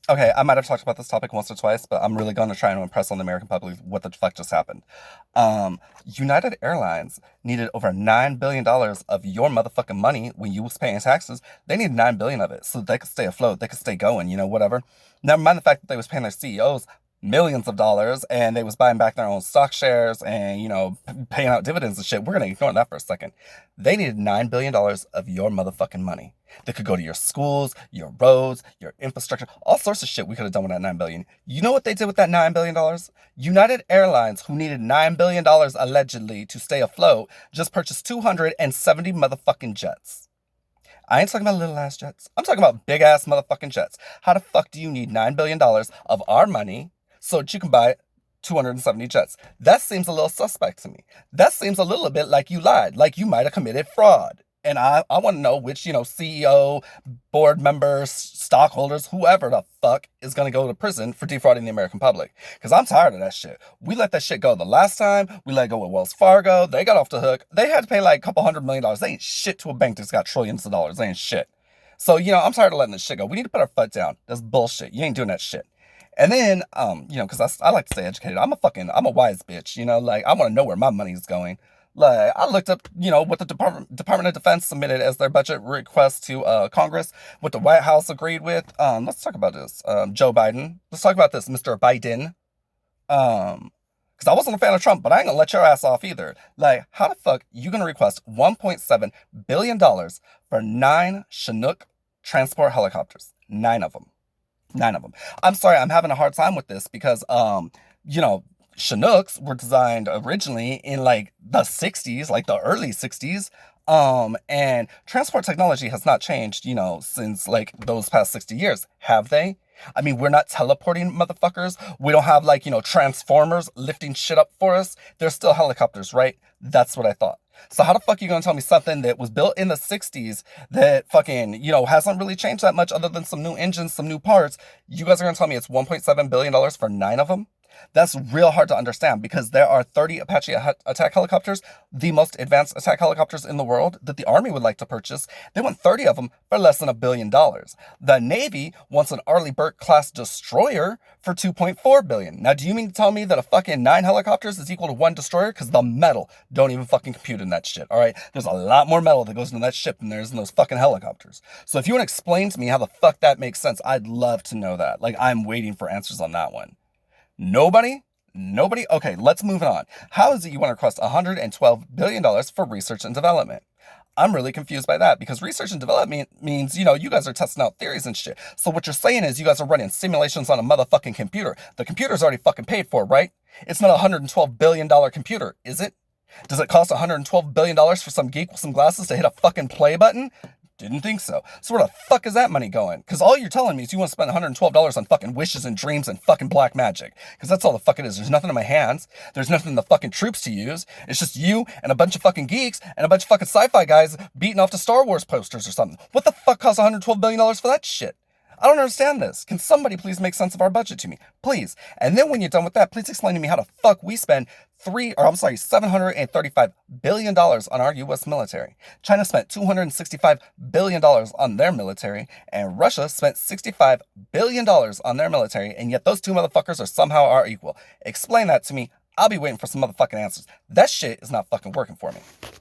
Okay, I might have talked about this topic once or twice, but I'm really going to try and impress on the American public what the fuck just happened. United Airlines needed over $9 billion of your motherfucking money when you was paying taxes. They needed $9 billion of it so they could stay afloat, they could stay going, whatever. Never mind the fact that they was paying their CEOs millions of dollars and they was buying back their own stock shares and paying out dividends and shit. We're gonna ignore that for a second. They needed $9 billion of your motherfucking money that could go to your schools, your roads, your infrastructure, all sorts of shit we could have done with that $9 billion. You know what they did with that $9 billion? United Airlines, who needed $9 billion allegedly to stay afloat, just purchased 270 motherfucking jets. I ain't talking about little ass jets. I'm talking about big ass motherfucking jets. How the fuck do you need $9 billion of our money so that you can buy 270 jets? That seems a little suspect to me. That seems a little bit like you lied, like you might have committed fraud. And I want to know which, CEO, board members, stockholders, whoever the fuck is going to go to prison for defrauding the American public. Because I'm tired of that shit. We let that shit go the last time. We let go with Wells Fargo. They got off the hook. They had to pay like a couple $100 million. They ain't shit to a bank that's got trillions of dollars. They ain't shit. So, I'm tired of letting this shit go. We need to put our foot down. That's bullshit. You ain't doing that shit. And then, because I like to stay educated. I'm a wise bitch, like I want to know where my money's going. Like I looked up, what the Department of Defense submitted as their budget request to Congress, what the White House agreed with. Let's talk about this. Joe Biden. Let's talk about this, Mr. Biden. Because I wasn't a fan of Trump, but I ain't gonna let your ass off either. Like, how the fuck you gonna request $1.7 billion for 9 Chinook transport helicopters? 9 of them. 9 of them. I'm sorry, I'm having a hard time with this because, you know, Chinooks were designed originally in like the 60s, like the early 60s. And transport technology has not changed, since like those past 60 years, have they? I mean, we're not teleporting motherfuckers. We don't have like, transformers lifting shit up for us. There's still helicopters, right? That's what I thought. So how the fuck are you gonna tell me something that was built in the 60s that fucking, hasn't really changed that much other than some new engines, some new parts? You guys are gonna tell me it's $1.7 billion for 9 of them? That's real hard to understand because there are 30 Apache attack helicopters, the most advanced attack helicopters in the world that the Army would like to purchase. They want 30 of them for less than $1 billion. The Navy wants an Arleigh Burke class destroyer for 2.4 billion. Now, do you mean to tell me that a fucking 9 helicopters is equal to 1 destroyer? Because the metal don't even fucking compute in that shit. All right, there's a lot more metal that goes into that ship than there is in those fucking helicopters. So if you want to explain to me how the fuck that makes sense, I'd love to know that. Like, I'm waiting for answers on that one. Nobody? Nobody? Okay, let's move on. How is it you want to request $112 billion for research and development? I'm really confused by that because research and development means, you guys are testing out theories and shit. So what you're saying is you guys are running simulations on a motherfucking computer. The computer's already fucking paid for, right? It's not a $112 billion computer, is it? Does it cost $112 billion for some geek with some glasses to hit a fucking play button? Didn't think so. So where the fuck is that money going? Because all you're telling me is you want to spend $112 on fucking wishes and dreams and fucking black magic. Because that's all the fuck it is. There's nothing in my hands. There's nothing in the fucking troops to use. It's just you and a bunch of fucking geeks and a bunch of fucking sci-fi guys beating off to Star Wars posters or something. What the fuck costs $112 billion for that shit? I don't understand this. Can somebody please make sense of our budget to me? Please. And then when you're done with that, please explain to me how the fuck we spend $735 billion on our US military. China spent $265 billion on their military, and Russia spent $65 billion on their military, and yet those two motherfuckers are somehow our equal. Explain that to me. I'll be waiting for some motherfucking answers. That shit is not fucking working for me.